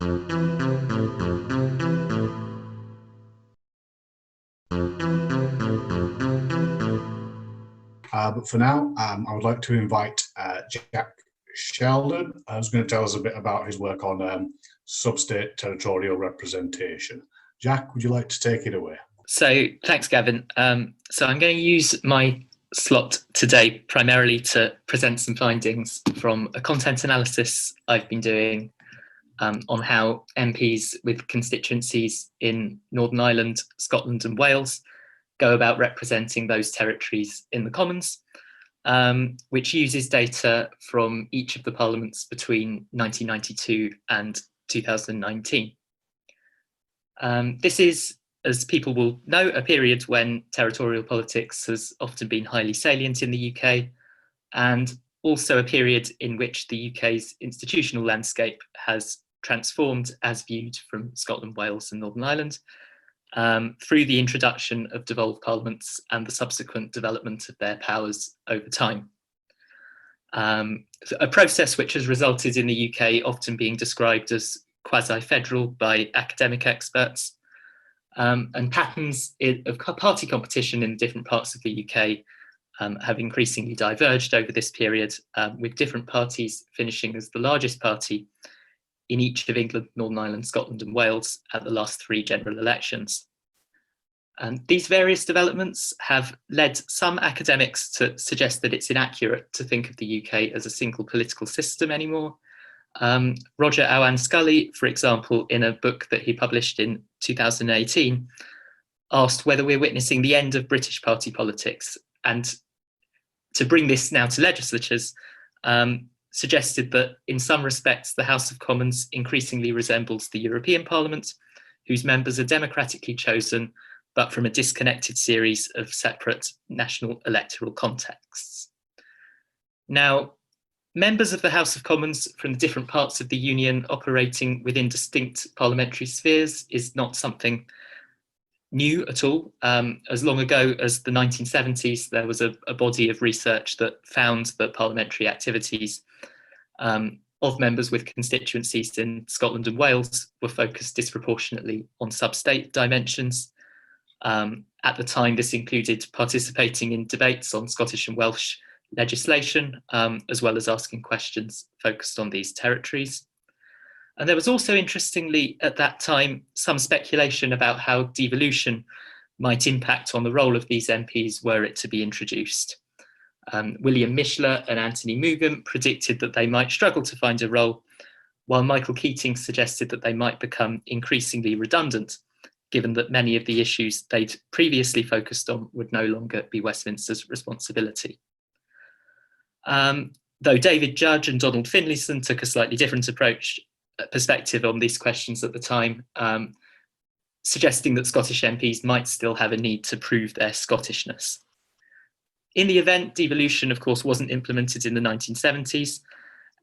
But for now, I would like to invite Jack Sheldon, who's going to tell us a bit about his work on sub-state territorial representation. Jack, would you like to take it away? So thanks, Gavin. So I'm going to use my slot today primarily to present some findings from a content analysis I've been doing on how MPs with constituencies in Northern Ireland, Scotland and Wales go about representing those territories in the Commons, which uses data from each of the parliaments between 1992 and 2019. This is, as people will know, a period when territorial politics has often been highly salient in the UK, and also a period in which the UK's institutional landscape has transformed as viewed from Scotland, Wales and Northern Ireland, through the introduction of devolved parliaments and the subsequent development of their powers over time. A process which has resulted in the UK often being described as quasi-federal by academic experts, and patterns of party competition in different parts of the UK have increasingly diverged over this period, with different parties finishing as the largest party in each of England, Northern Ireland, Scotland and Wales at the last 3 general elections. And these various developments have led some academics to suggest that it's inaccurate to think of the UK as a single political system anymore. Roger Owen-Scully, for example, in a book that he published in 2018, asked whether we're witnessing the end of British party politics, and to bring this now to legislatures, suggested that in some respects the House of Commons increasingly resembles the European Parliament, whose members are democratically chosen but from a disconnected series of separate national electoral contexts. Now, members of the House of Commons from the different parts of the Union operating within distinct parliamentary spheres is not something new at all. As long ago as the 1970s, there was a body of research that found that parliamentary activities of members with constituencies in Scotland and Wales were focused disproportionately on sub-state dimensions. At the time, this included participating in debates on Scottish and Welsh legislation, as well as asking questions focused on these territories. And there was also, interestingly, at that time, some speculation about how devolution might impact on the role of these MPs were it to be introduced. William Mishler and Anthony Moogan predicted that they might struggle to find a role, while Michael Keating suggested that they might become increasingly redundant, given that many of the issues they'd previously focused on would no longer be Westminster's responsibility. Though David Judge and Donald Finlayson took a slightly different perspective on these questions at the time, suggesting that Scottish MPs might still have a need to prove their Scottishness. In the event, devolution, of course, wasn't implemented in the 1970s,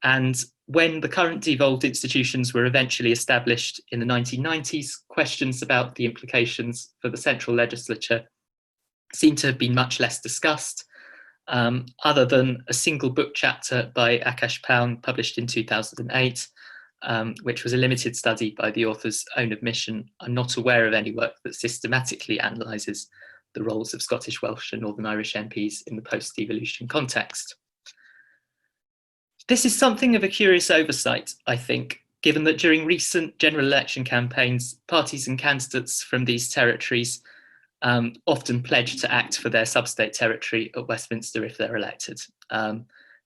and when the current devolved institutions were eventually established in the 1990s, questions about the implications for the central legislature seem to have been much less discussed, other than a single book chapter by Akash Pound published in 2008, which was a limited study by the author's own admission. I'm not aware of any work that systematically analyses the roles of Scottish, Welsh and Northern Irish MPs in the post-devolution context. This is something of a curious oversight, I think, given that during recent general election campaigns, parties and candidates from these territories often pledge to act for their sub-state territory at Westminster if they're elected.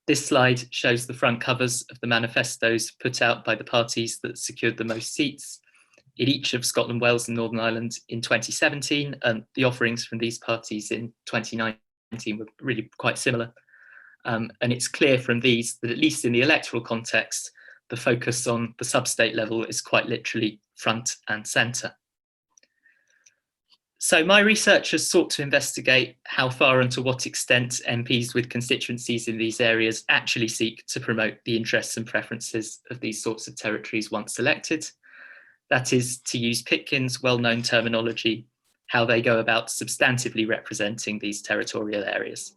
This slide shows the front covers of the manifestos put out by the parties that secured the most seats in each of Scotland, Wales and Northern Ireland in 2017, and the offerings from these parties in 2019 were really quite similar. And it's clear from these that, at least in the electoral context, the focus on the sub-state level is quite literally front and centre. So my research has sought to investigate how far and to what extent MPs with constituencies in these areas actually seek to promote the interests and preferences of these sorts of territories once elected. That is, to use Pitkin's well-known terminology, how they go about substantively representing these territorial areas.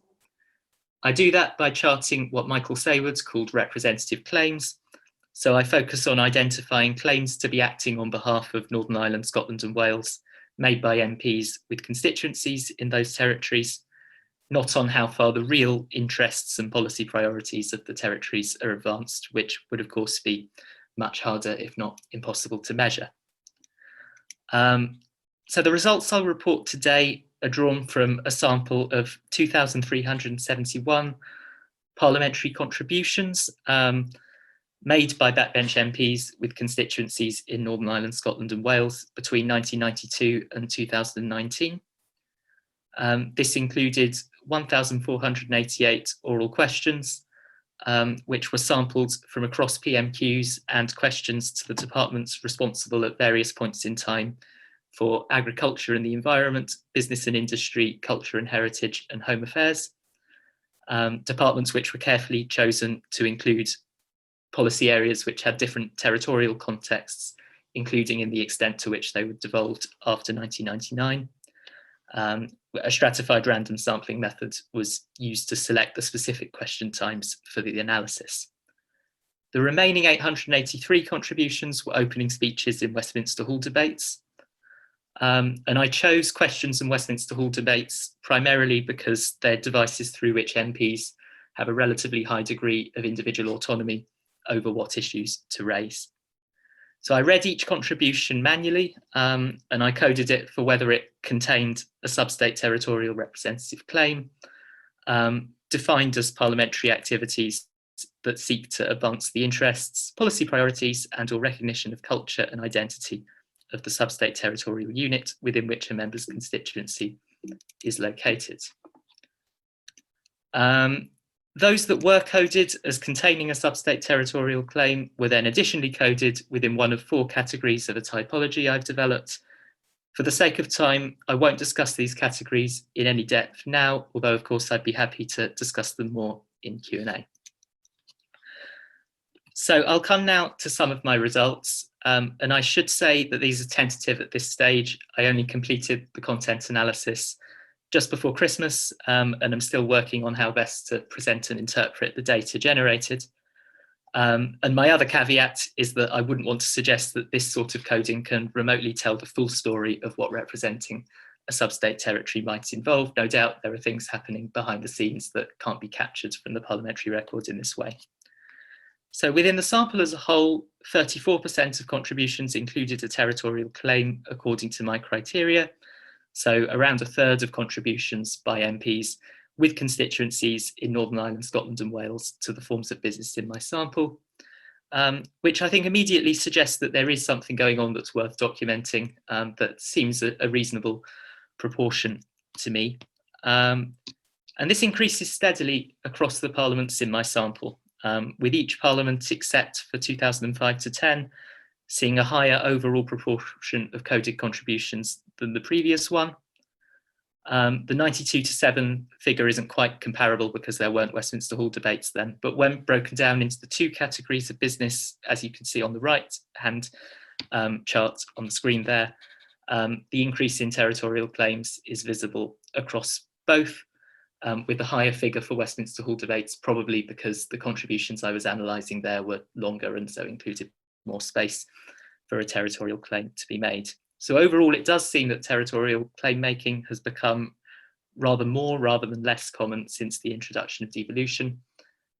I do that by charting what Michael Saywood called representative claims, So I focus on identifying claims to be acting on behalf of Northern Ireland, Scotland and Wales made by MPs with constituencies in those territories, not on how far the real interests and policy priorities of the territories are advanced, which would of course be much harder, if not impossible, to measure. So the results I'll report today are drawn from a sample of 2,371 parliamentary contributions made by backbench MPs with constituencies in Northern Ireland, Scotland and Wales between 1992 and 2019. This included 1,488 oral questions, which were sampled from across PMQs and questions to the departments responsible at various points in time for agriculture and the environment, business and industry, culture and heritage, and home affairs. Departments which were carefully chosen to include policy areas which had different territorial contexts, including in the extent to which they were devolved after 1999. A stratified random sampling method was used to select the specific question times for the analysis. The remaining 883 contributions were opening speeches in Westminster Hall debates. And I chose questions in Westminster Hall debates primarily because they're devices through which MPs have a relatively high degree of individual autonomy over what issues to raise. So I read each contribution manually, and I coded it for whether it contained a sub-state territorial representative claim, defined as parliamentary activities that seek to advance the interests, policy priorities, and or recognition of culture and identity of the sub-state territorial unit within which a member's constituency is located. Those that were coded as containing a sub-state territorial claim were then additionally coded within one of 4 categories of a typology I've developed. For the sake of time, I won't discuss these categories in any depth now, although of course I'd be happy to discuss them more in Q&A. So I'll come now to some of my results, and I should say that these are tentative at this stage. I only completed the content analysis just before Christmas, and I'm still working on how best to present and interpret the data generated. And my other caveat is that I wouldn't want to suggest that this sort of coding can remotely tell the full story of what representing a sub-state territory might involve. No doubt there are things happening behind the scenes that can't be captured from the parliamentary record in this way. So within the sample as a whole, 34% of contributions included a territorial claim according to my criteria. So around a third of contributions by MPs with constituencies in Northern Ireland, Scotland and Wales to the forms of business in my sample, which I think immediately suggests that there is something going on that's worth documenting, that seems a reasonable proportion to me. And this increases steadily across the parliaments in my sample, with each parliament except for 2005 to 10, seeing a higher overall proportion of coded contributions than the previous one. The 92 to 7 figure isn't quite comparable because there weren't Westminster Hall debates then, but when broken down into the 2 categories of business, as you can see on the right hand chart on the screen there, the increase in territorial claims is visible across both, with the higher figure for Westminster Hall debates, probably because the contributions I was analysing there were longer and so included more space for a territorial claim to be made. So overall, it does seem that territorial claim making has become rather more rather than less common since the introduction of devolution,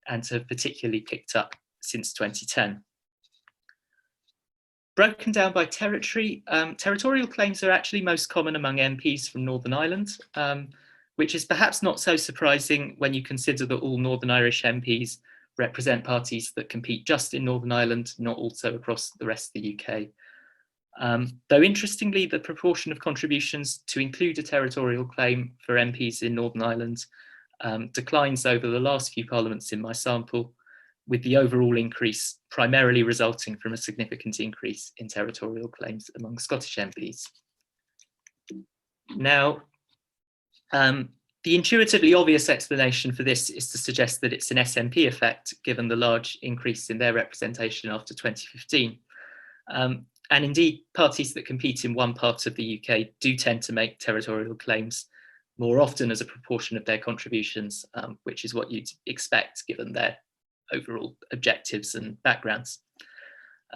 and to have particularly picked up since 2010. Broken down by territory, territorial claims are actually most common among MPs from Northern Ireland, which is perhaps not so surprising when you consider that all Northern Irish MPs represent parties that compete just in Northern Ireland, not also across the rest of the UK. Though interestingly, the proportion of contributions to include a territorial claim for MPs in Northern Ireland declines over the last few parliaments in my sample, with the overall increase primarily resulting from a significant increase in territorial claims among Scottish MPs. Now, the intuitively obvious explanation for this is to suggest that it's an SNP effect, given the large increase in their representation after 2015. And indeed, parties that compete in one part of the UK do tend to make territorial claims more often as a proportion of their contributions, which is what you'd expect given their overall objectives and backgrounds.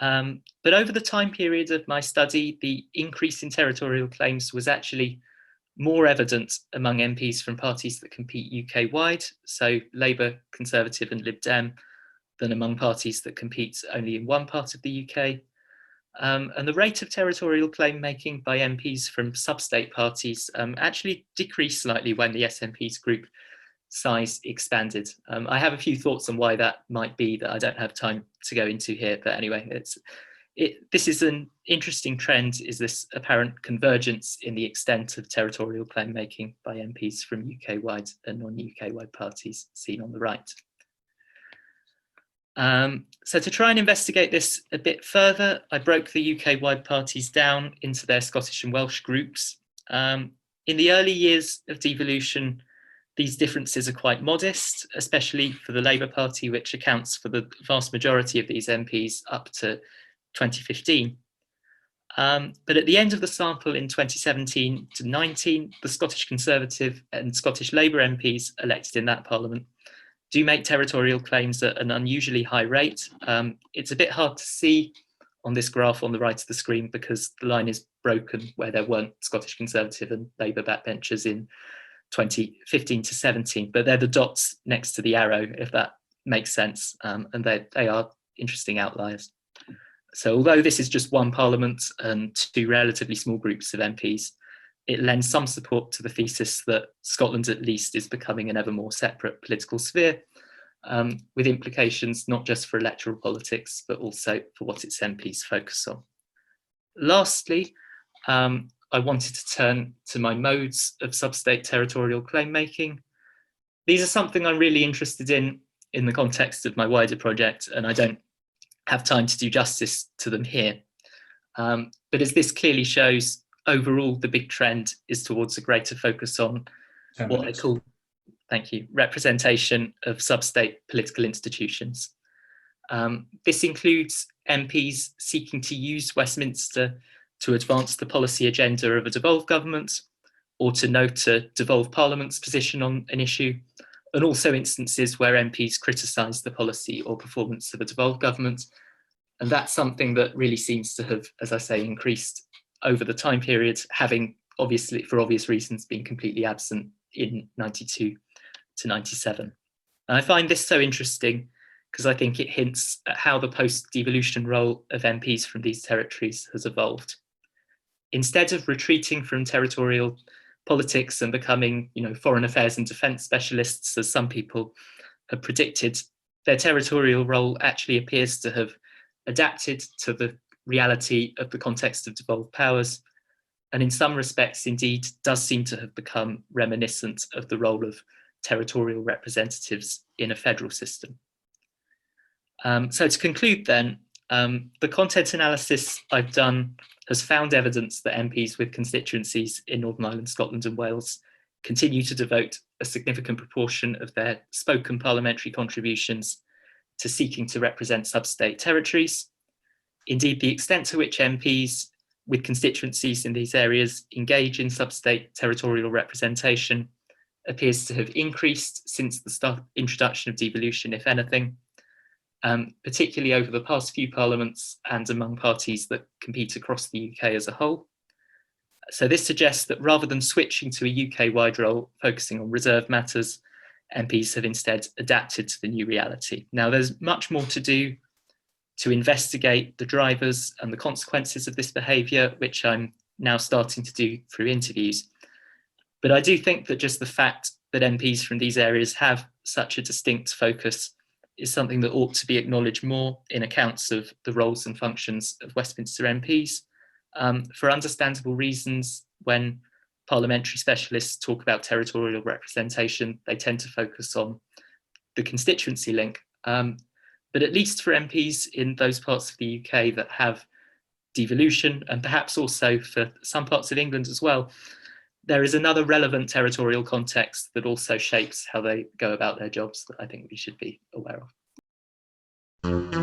But over the time period of my study, the increase in territorial claims was actually more evident among MPs from parties that compete UK-wide, so Labour, Conservative and Lib Dem, than among parties that compete only in one part of the UK. And the rate of territorial claim making by MPs from sub-state parties actually decreased slightly when the SNP's group size expanded. I have a few thoughts on why that might be that I don't have time to go into here, but anyway, this is an interesting trend, is this apparent convergence in the extent of territorial claim making by MPs from UK-wide and non-UK-wide parties seen on the right. So to try and investigate this a bit further, I broke the UK-wide parties down into their Scottish and Welsh groups. In the early years of devolution, these differences are quite modest, especially for the Labour Party, which accounts for the vast majority of these MPs up to 2015. But at the end of the sample in 2017 to 19, the Scottish Conservative and Scottish Labour MPs elected in that parliament do make territorial claims at an unusually high rate. It's a bit hard to see on this graph on the right of the screen because the line is broken where there weren't Scottish Conservative and Labour backbenchers in 2015 to 17, but they're the dots next to the arrow, if that makes sense, and they are interesting outliers. So although this is just one parliament and two relatively small groups of MPs, it lends some support to the thesis that Scotland at least is becoming an ever more separate political sphere, with implications not just for electoral politics, but also for what its MPs focus on. Lastly, I wanted to turn to my modes of sub-state territorial claim making. These are something I'm really interested in the context of my wider project, and I don't have time to do justice to them here. But as this clearly shows, overall, the big trend is towards a greater focus on what I call, thank you, representation of sub-state political institutions. This includes MPs seeking to use Westminster to advance the policy agenda of a devolved government, or to note a devolved parliament's position on an issue, and also instances where MPs criticise the policy or performance of a devolved government. And that's something that really seems to have, as I say, increased over the time period, having obviously, for obvious reasons, been completely absent in 92 to 97. And I find this so interesting because I think it hints at how the post-devolution role of MPs from these territories has evolved. Instead of retreating from territorial politics and becoming, foreign affairs and defence specialists, as some people have predicted, their territorial role actually appears to have adapted to the reality of the context of devolved powers, and in some respects, indeed, does seem to have become reminiscent of the role of territorial representatives in a federal system. So to conclude then, the content analysis I've done has found evidence that MPs with constituencies in Northern Ireland, Scotland and Wales continue to devote a significant proportion of their spoken parliamentary contributions to seeking to represent sub-state territories. Indeed, the extent to which MPs with constituencies in these areas engage in sub-state territorial representation appears to have increased since the introduction of devolution, if anything, particularly over the past few parliaments and among parties that compete across the UK as a whole. So this suggests that rather than switching to a UK-wide role focusing on reserved matters, MPs have instead adapted to the new reality. Now, there's much more to do to investigate the drivers and the consequences of this behaviour, which I'm now starting to do through interviews. But I do think that just the fact that MPs from these areas have such a distinct focus is something that ought to be acknowledged more in accounts of the roles and functions of Westminster MPs. For understandable reasons, when parliamentary specialists talk about territorial representation, they tend to focus on the constituency link. But at least for MPs in those parts of the UK that have devolution, and perhaps also for some parts of England as well, there is another relevant territorial context that also shapes how they go about their jobs that I think we should be aware of.